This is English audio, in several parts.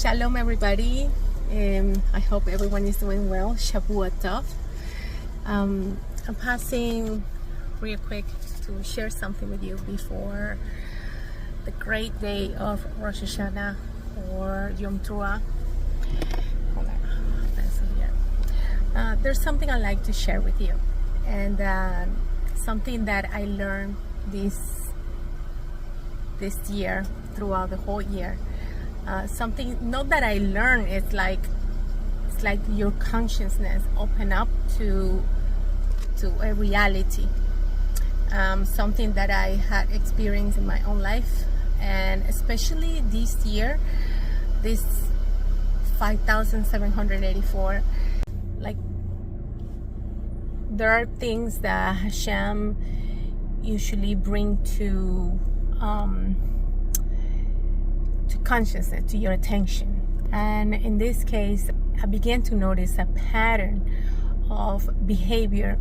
Shalom everybody. I hope everyone is doing well. Shavua Tov. I'm passing real quick to share something with you before the great day of RoshHaShana or Yom Teruah. Hold on, pencil here. There's something I'd like to share with you, and something that I learned this year, throughout the whole year. Something not that I learned, it's like your consciousness open up to a reality, something that I had experienced in my own life, and especially this year, this 5,784. Like, there are things that Hashem usually bring to consciousness, to your attention. And in this case, I began to notice a pattern of behavior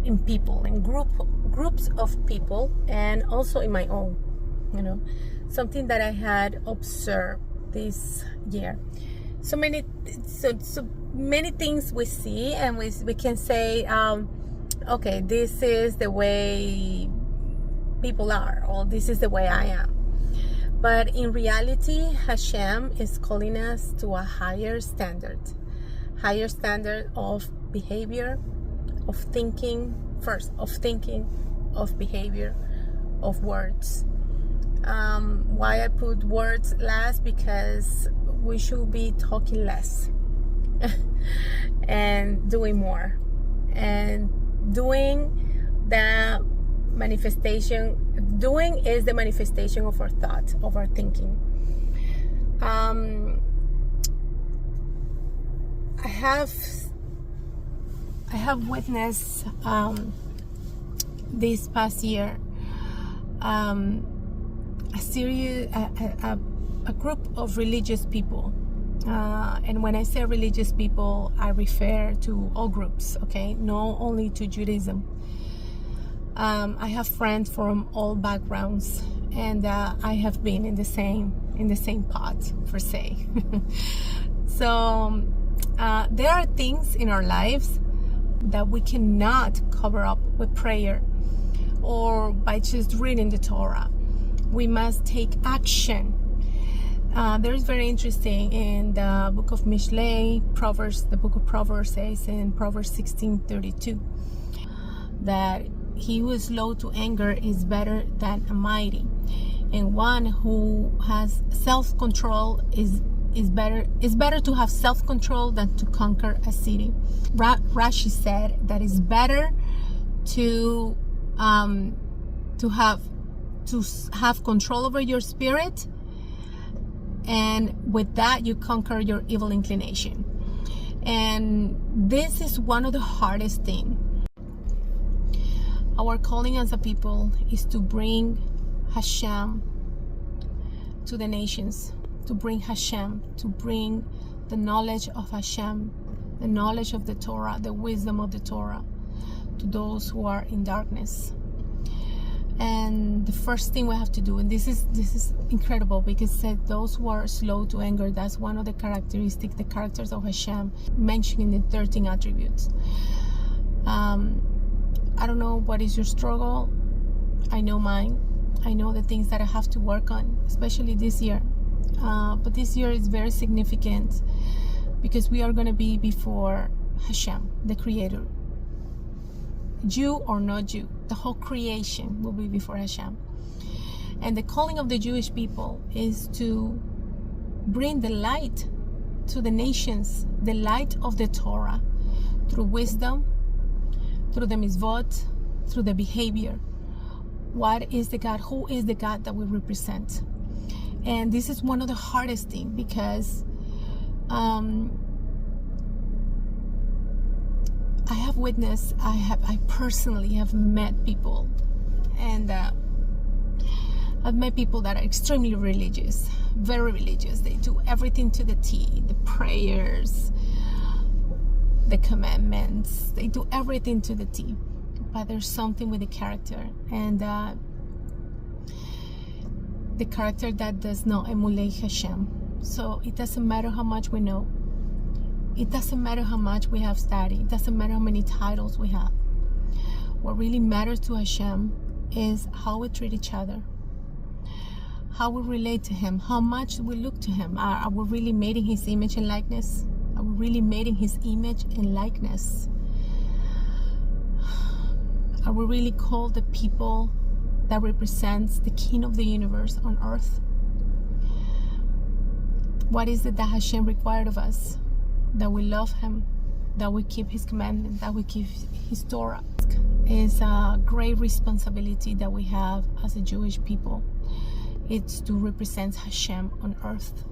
in people, in groups of people, and also in my own, something that I had observed this year. So many things we see, and we can say, okay, this is the way people are, or this is the way I am. But in reality, Hashem is calling us to a higher standard of behavior, of thinking, of behavior, of words. Why I put words last? Because we should be talking less and doing more, and doing is the manifestation of our thought, of our thinking. I have witnessed this past year a group of religious people, and when I say religious people, I refer to all groups, okay, not only to Judaism. I have friends from all backgrounds, and I have been in the same pot, per se. So there are things in our lives that we cannot cover up with prayer or by just reading the Torah. We must take action. There is very interesting in the book of Mishlei, Proverbs. The book of Proverbs says in Proverbs 16:32 that he who is slow to anger is better than a mighty, and one who has self-control is better to have self-control than to conquer a city. Rashi said that it's better to have control over your spirit, and with that you conquer your evil inclination. And this is one of the hardest things. Our calling as a people is to bring Hashem to the nations, to bring Hashem, to bring the knowledge of Hashem, the knowledge of the Torah, the wisdom of the Torah, to those who are in darkness. And the first thing we have to do, and this is incredible, because it said those who are slow to anger, that's one of the characters of Hashem, mentioned in the 13 attributes. I don't know what is your struggle. I know mine. I know the things that I have to work on, especially this year. But this year is very significant because we are going to be before Hashem, the Creator. Jew or not Jew, the whole creation will be before Hashem. And the calling of the Jewish people is to bring the light to the nations, the light of the Torah, through wisdom, through the mitzvot, through the behavior. What is the God? Who is the God that we represent? And this is one of the hardest things, because I have witnessed, I personally have met people, and I've met people that are extremely religious, very religious. They do everything to the T, the prayers, the commandments, they do everything to the T. But there's something with the character, and the character that does not emulate Hashem. So it doesn't matter how much we know. It doesn't matter how much we have studied. It doesn't matter how many titles we have. What really matters to Hashem is how we treat each other, how we relate to Him, how much we look to Him. Are we really made in His image and likeness? Are we really made in His image and likeness? Are we really called the people that represents the King of the universe on earth? What is it that Hashem required of us? That we love Him, that we keep His commandment, that we keep His Torah. It's a great responsibility that we have as a Jewish people. It's to represent Hashem on earth.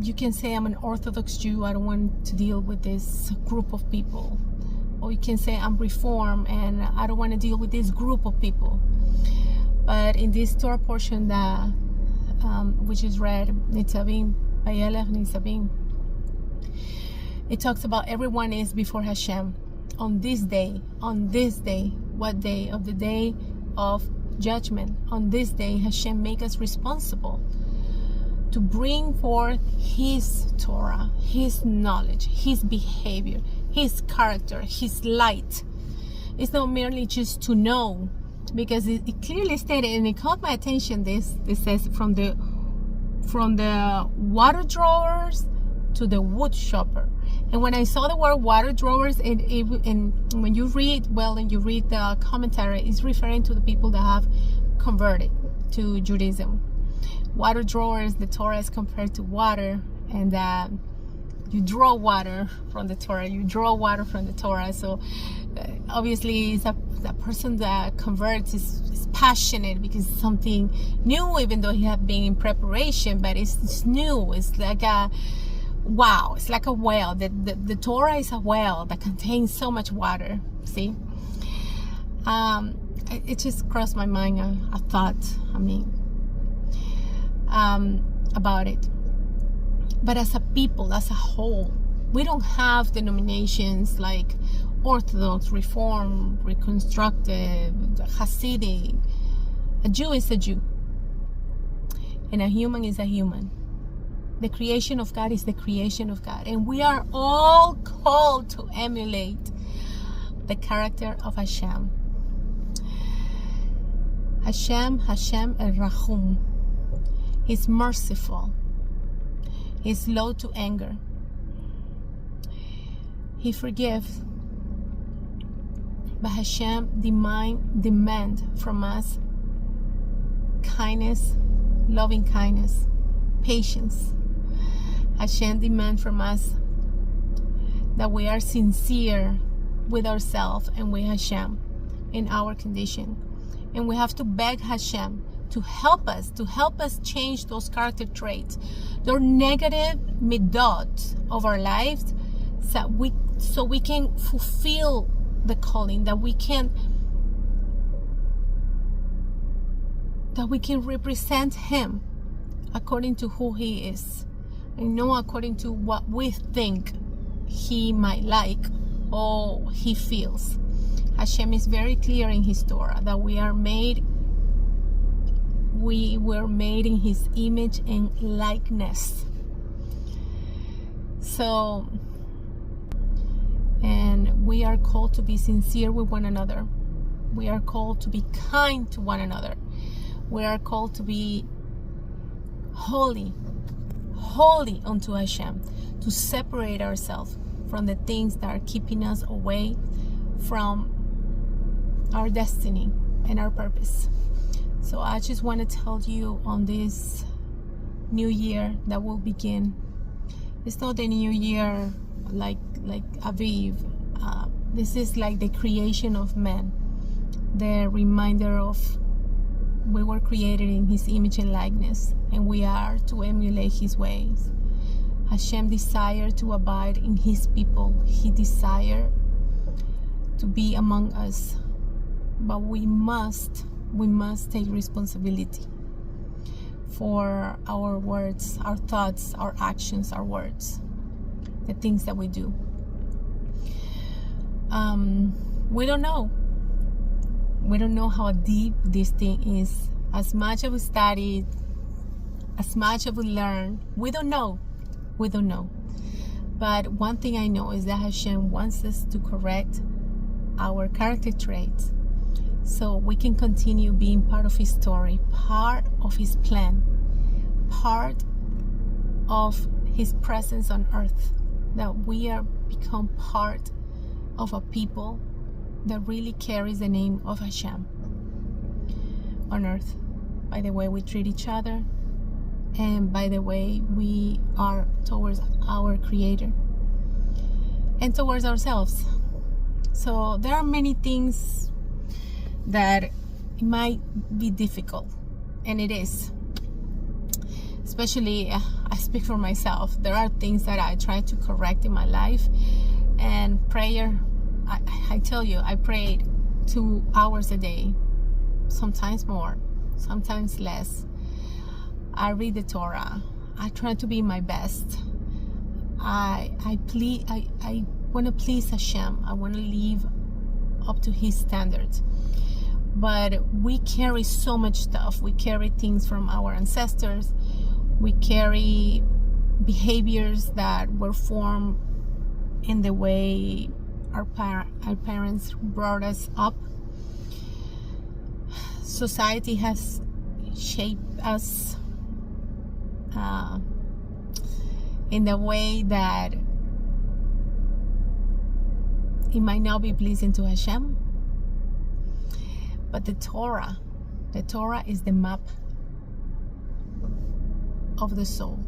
You can say I'm an Orthodox Jew, I don't want to deal with this group of people. Or you can say I'm Reformed and I don't want to deal with this group of people. But in this Torah portion that which is read, Nitzavim, Vayelech Nitzavim, it talks about everyone is before Hashem on this day, what day? Of the day of judgment. On this day, Hashem make us responsible to bring forth His Torah, His knowledge, His behavior, His character, His light. It's not merely just to know, because it clearly stated, and it caught my attention, this says from the water drawers to the wood chopper. And when I saw the word water drawers, and when you read the commentary, it's referring to the people that have converted to Judaism. Water drawers, the Torah is compared to water, and that you draw water from the Torah. You draw water from the Torah. So obviously, it's that person that converts is passionate because it's something new, even though he had been in preparation. But it's new. It's like a wow. It's like a well. The Torah is a well that contains so much water. See, it just crossed my mind. A thought. About it. But as a people, as a whole, we don't have denominations like Orthodox, Reform, Reconstructive, Hasidic. A Jew is a Jew, and a human is a human. The creation of God is the creation of God, and we are all called to emulate the character of Hashem. Hashem el-Rahum. He's merciful. He's slow to anger. He forgives. But Hashem demand from us kindness, loving kindness, patience. Hashem demand from us that we are sincere with ourselves and with Hashem in our condition. And we have to beg Hashem to help us change those character traits, those negative midot of our lives, so we can fulfill the calling, that we can represent Him according to who He is, and not according to what we think He might like or He feels. Hashem is very clear in His Torah that we were made in His image and likeness. So, and we are called to be sincere with one another. We are called to be kind to one another. We are called to be holy unto Hashem, to separate ourselves from the things that are keeping us away from our destiny and our purpose. So I just want to tell you on this new year that will begin. It's not a new year like Aviv. This is like the creation of man, the reminder of we were created in His image and likeness, and we are to emulate His ways. Hashem desired to abide in His people. He desired to be among us, but we must take responsibility for our words, our thoughts, our actions, our words, the things that we do. We don't know how deep this thing is As much as we studied, as much as we learn, we don't know. But one thing I know is that Hashem wants us to correct our character traits so we can continue being part of His story, part of His plan, part of His presence on earth, that we are become part of a people that really carries the name of Hashem on earth, by the way we treat each other and by the way we are towards our Creator and towards ourselves. So there are many things that it might be difficult, and it is. Especially, I speak for myself. There are things that I try to correct in my life, and prayer, I tell you, I prayed 2 hours a day, sometimes more, sometimes less. I read the Torah. I try to be my best. I want to please Hashem. I want to live up to His standards. But we carry so much stuff. We carry things from our ancestors. We carry behaviors that were formed in the way our parents brought us up. Society has shaped us in the way that it might not be pleasing to Hashem. But the Torah is the map of the soul.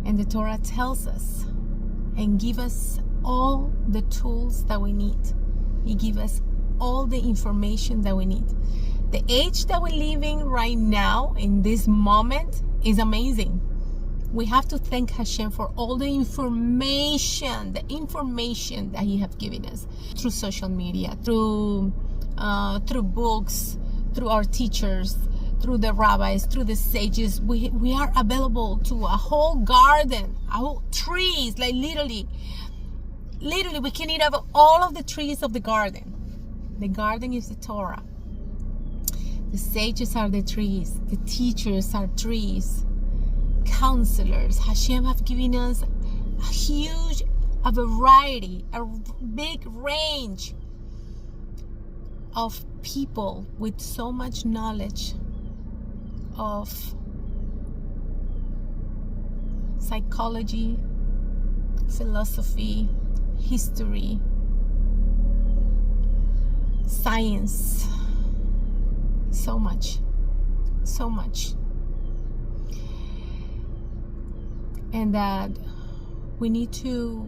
And the Torah tells us and gives us all the tools that we need. It gives us all the information that we need. The age that we're living right now, in this moment, is amazing. We have to thank Hashem for all the information that He has given us through social media, through books, through our teachers, through the rabbis, through the sages. We are available to a whole garden, a whole trees, like literally we can eat of all of the trees of the garden. The garden is the Torah. The sages are the trees. The teachers are trees. Counselors. Hashem have given us a variety, a big range of people with so much knowledge of psychology, philosophy, history, science. So much. And that we need to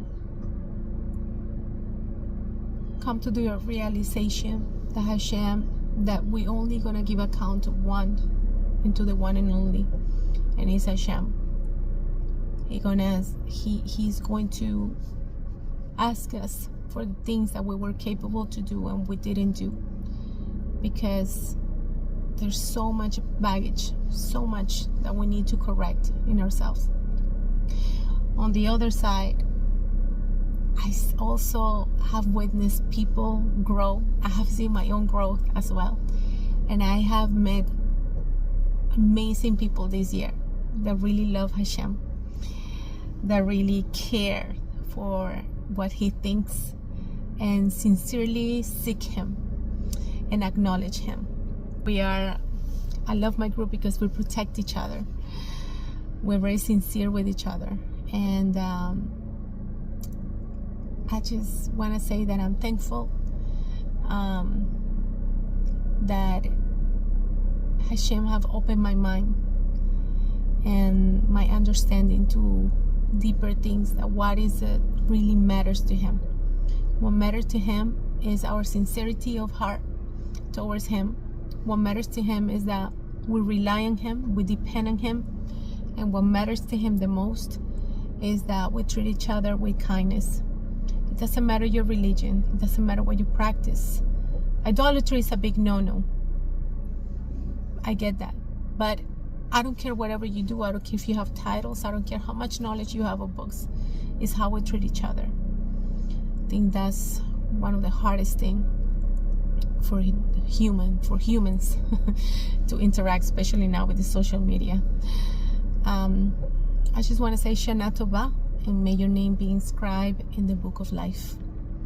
come to the realization that Hashem, that we only gonna give account to one, and to the one and only, and it's Hashem. He's going to ask us for the things that we were capable to do and we didn't do, because there's so much baggage, so much that we need to correct in ourselves. On the other side, I also have witnessed people grow. I have seen my own growth as well. And I have met amazing people this year that really love Hashem, that really care for what He thinks and sincerely seek Him and acknowledge Him. I love my group because we protect each other. We're very sincere with each other. And I just want to say that I'm thankful that Hashem have opened my mind and my understanding to deeper things, that what is it really matters to Him. What matters to Him is our sincerity of heart towards Him. What matters to Him is that we rely on Him, we depend on Him, and what matters to Him the most is that we treat each other with kindness. It doesn't matter your religion, it doesn't matter what you practice. Idolatry is a big no-no. I get that. But I don't care whatever you do, I don't care if you have titles, I don't care how much knowledge you have of books. It's how we treat each other. I think that's one of the hardest things for humans to interact, especially now with the social media. I just want to say Shana Tova, and may your name be inscribed in the book of life.